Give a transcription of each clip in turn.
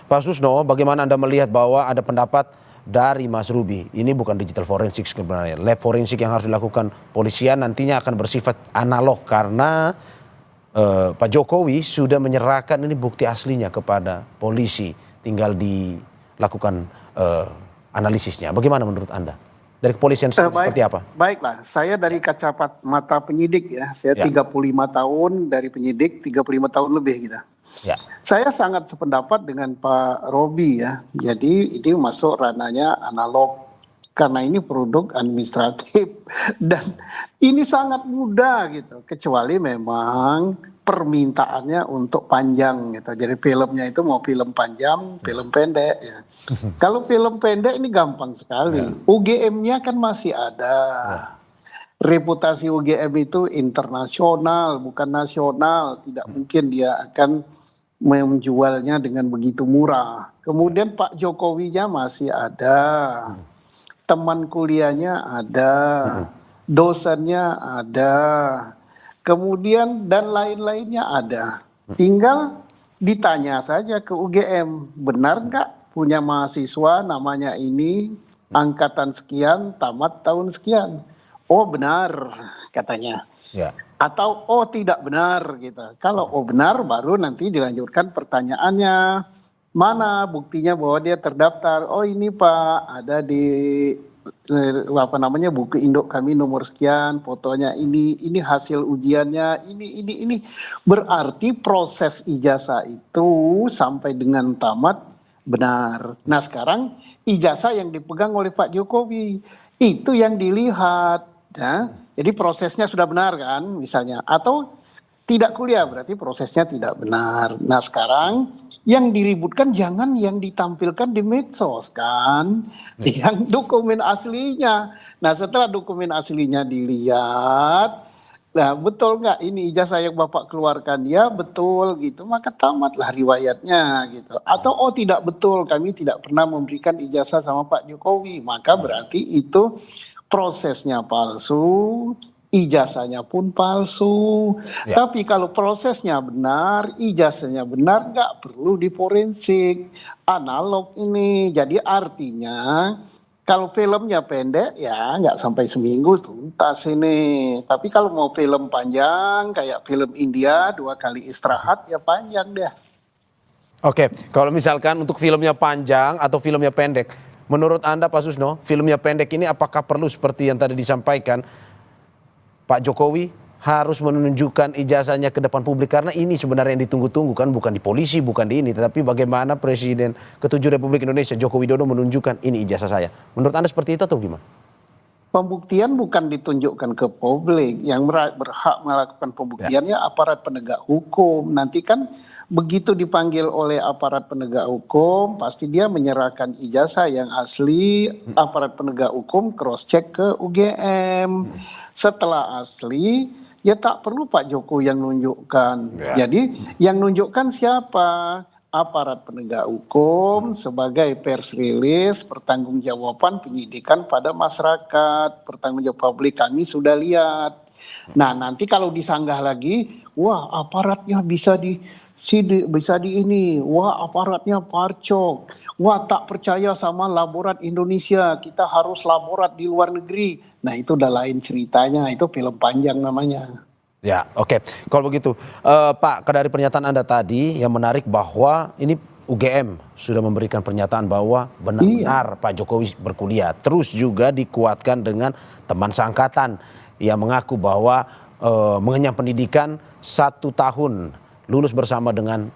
Pak Susno, bagaimana Anda melihat bahwa ada pendapat dari Mas Ruby, ini bukan digital forensik sebenarnya, lab forensik yang harus dilakukan polisian nantinya akan bersifat analog karena Pak Jokowi sudah menyerahkan ini bukti aslinya kepada polisi, tinggal dilakukan analisisnya. Bagaimana menurut Anda? Dari kepolisian seperti apa? Baiklah, saya dari kacamata penyidik ya, saya 35 tahun dari penyidik, 35 tahun lebih gitu. Ya. Saya sangat sependapat dengan Pak Robi ya, jadi ini masuk ranahnya analog karena ini produk administratif dan ini sangat mudah gitu, kecuali memang permintaannya untuk panjang gitu. Jadi filmnya itu mau film panjang, film pendek ya. Kalau film pendek ini gampang sekali. UGM-nya kan masih ada. Reputasi UGM itu internasional, bukan nasional. Tidak mungkin dia akan menjualnya dengan begitu murah. Kemudian Pak Jokowinya masih ada. Teman kuliahnya ada. Dosennya ada. Kemudian dan lain-lainnya ada. Tinggal ditanya saja ke UGM, benar nggak punya mahasiswa namanya ini, angkatan sekian, tamat tahun sekian. Oh benar katanya. Ya. Atau oh tidak benar gitu. Kalau oh benar baru nanti dilanjutkan pertanyaannya. Mana buktinya bahwa dia terdaftar? Oh ini Pak, ada di buku induk kami nomor sekian, fotonya ini hasil ujiannya, ini. Berarti proses ijazah itu sampai dengan tamat benar. Nah sekarang ijazah yang dipegang oleh Pak Jokowi itu yang dilihat ya. Jadi prosesnya sudah benar kan misalnya, atau tidak kuliah berarti prosesnya tidak benar. Nah sekarang yang diributkan jangan yang ditampilkan di medsos kan, yang dokumen aslinya. Nah setelah dokumen aslinya dilihat, nah betul nggak ini ijazah yang Bapak keluarkan? Ya betul gitu, maka tamatlah riwayatnya gitu. Atau oh tidak betul, kami tidak pernah memberikan ijazah sama Pak Jokowi, maka berarti itu prosesnya palsu, ijazahnya pun palsu. Tapi kalau prosesnya benar, ijazahnya benar, nggak perlu diforensik. Analog ini. Jadi artinya kalau filmnya pendek ya nggak sampai seminggu tuntas ini. Tapi kalau mau film panjang kayak film India 2 kali istirahat ya panjang deh. Oke, kalau misalkan untuk filmnya panjang atau filmnya pendek, menurut Anda Pak Susno, filmnya pendek ini apakah perlu seperti yang tadi disampaikan Pak Jokowi harus menunjukkan ijazahnya ke depan publik, karena ini sebenarnya yang ditunggu-tunggu kan, bukan di polisi, bukan di ini, tetapi bagaimana Presiden ke-7 Republik Indonesia Joko Widodo menunjukkan ini ijazah saya. Menurut Anda seperti itu atau gimana? Pembuktian bukan ditunjukkan ke publik, yang berhak melakukan pembuktiannya aparat penegak hukum. Nanti kan begitu dipanggil oleh aparat penegak hukum, pasti dia menyerahkan ijazah yang asli, aparat penegak hukum cross check ke UGM. Setelah asli, ya tak perlu Pak Jokowi yang nunjukkan. Jadi yang nunjukkan siapa? Aparat penegak hukum sebagai pers release, pertanggungjawaban penyidikan pada masyarakat, pertanggungjawab publik kami sudah lihat. Nah nanti kalau disanggah lagi, wah aparatnya bisa di ini, wah aparatnya parcok, wah tak percaya sama laborat Indonesia, kita harus laborat di luar negeri. Nah itu udah lain ceritanya, itu film panjang namanya. Ya, oke. Kalau begitu, Pak, dari pernyataan Anda tadi yang menarik bahwa ini UGM sudah memberikan pernyataan bahwa benar-benar Pak Jokowi berkuliah. Terus juga dikuatkan dengan teman seangkatan yang mengaku bahwa mengenyam pendidikan 1 tahun lulus bersama dengan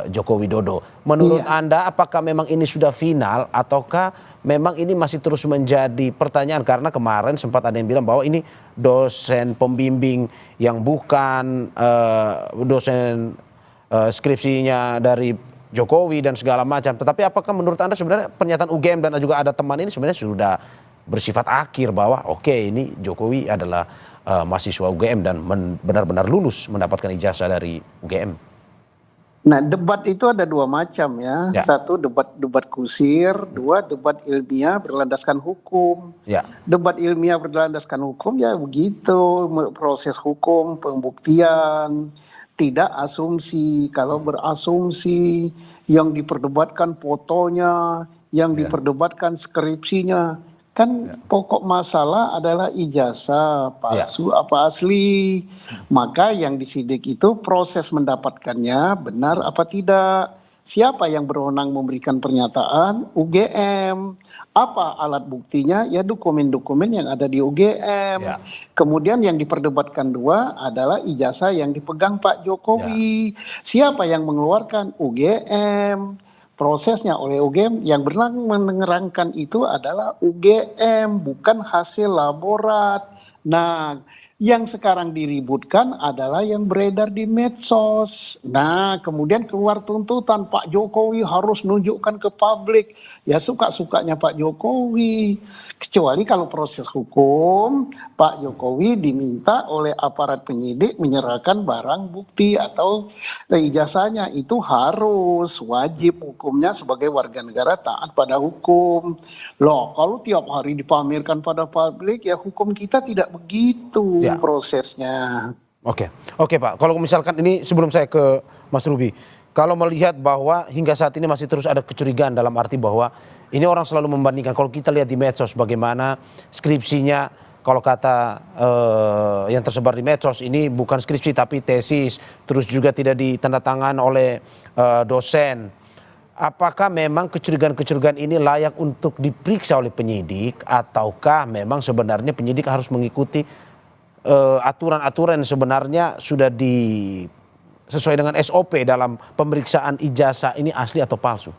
Joko Widodo. Menurut Anda apakah memang ini sudah final ataukah memang ini masih terus menjadi pertanyaan, karena kemarin sempat ada yang bilang bahwa ini dosen pembimbing yang bukan dosen skripsinya dari Jokowi dan segala macam. Tetapi apakah menurut Anda sebenarnya pernyataan UGM dan juga ada teman ini sebenarnya sudah bersifat akhir bahwa oke, ini Jokowi adalah mahasiswa UGM dan benar-benar lulus mendapatkan ijazah dari UGM? Nah debat itu ada 2 macam ya. Satu debat kusir, 2 debat ilmiah berlandaskan hukum. Debat ilmiah berlandaskan hukum ya begitu, proses hukum, pembuktian, tidak asumsi. Kalau berasumsi yang diperdebatkan fotonya, yang diperdebatkan skripsinya. Kan pokok masalah adalah ijazah palsu apa asli. Maka yang disidik itu proses mendapatkannya benar apa tidak. Siapa yang berwenang memberikan pernyataan? UGM. Apa alat buktinya? Ya dokumen-dokumen yang ada di UGM. Kemudian yang diperdebatkan dua adalah ijazah yang dipegang Pak Jokowi. Siapa yang mengeluarkan? UGM. Prosesnya oleh UGM, yang berwenang menerangkan itu adalah UGM, bukan hasil laborat. Nah, yang sekarang diributkan adalah yang beredar di medsos. Nah, kemudian keluar tuntutan Pak Jokowi harus nunjukkan ke publik. Ya suka-sukanya Pak Jokowi. Kecuali kalau proses hukum, Pak Jokowi diminta oleh aparat penyidik menyerahkan barang bukti atau ijazahnya. Itu harus, wajib hukumnya sebagai warga negara taat pada hukum. Loh, kalau tiap hari dipamerkan pada publik, ya hukum kita tidak begitu prosesnya. Oke, Pak. Kalau misalkan ini sebelum saya ke Mas Ruby, kalau melihat bahwa hingga saat ini masih terus ada kecurigaan dalam arti bahwa ini orang selalu membandingkan. Kalau kita lihat di medsos bagaimana skripsinya, kalau kata yang tersebar di medsos ini bukan skripsi tapi tesis, terus juga tidak ditandatangan oleh dosen. Apakah memang kecurigaan-kecurigaan ini layak untuk diperiksa oleh penyidik, ataukah memang sebenarnya penyidik harus mengikuti aturan-aturan yang sebenarnya sudah sesuai dengan SOP dalam pemeriksaan ijazah ini asli atau palsu?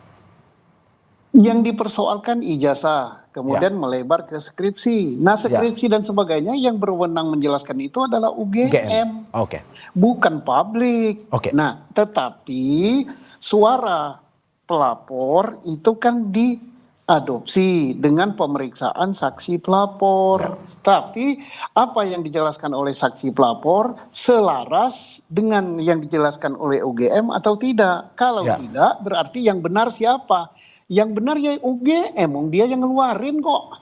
Yang dipersoalkan ijazah, kemudian melebar ke skripsi. Nah, skripsi dan sebagainya yang berwenang menjelaskan itu adalah UGM. Bukan publik. Nah, tetapi suara pelapor itu kan diadopsi dengan pemeriksaan saksi pelapor. Tapi apa yang dijelaskan oleh saksi pelapor selaras dengan yang dijelaskan oleh UGM atau tidak? Kalau tidak, berarti yang benar siapa? Yang benar ya UGM, dia yang ngeluarin kok.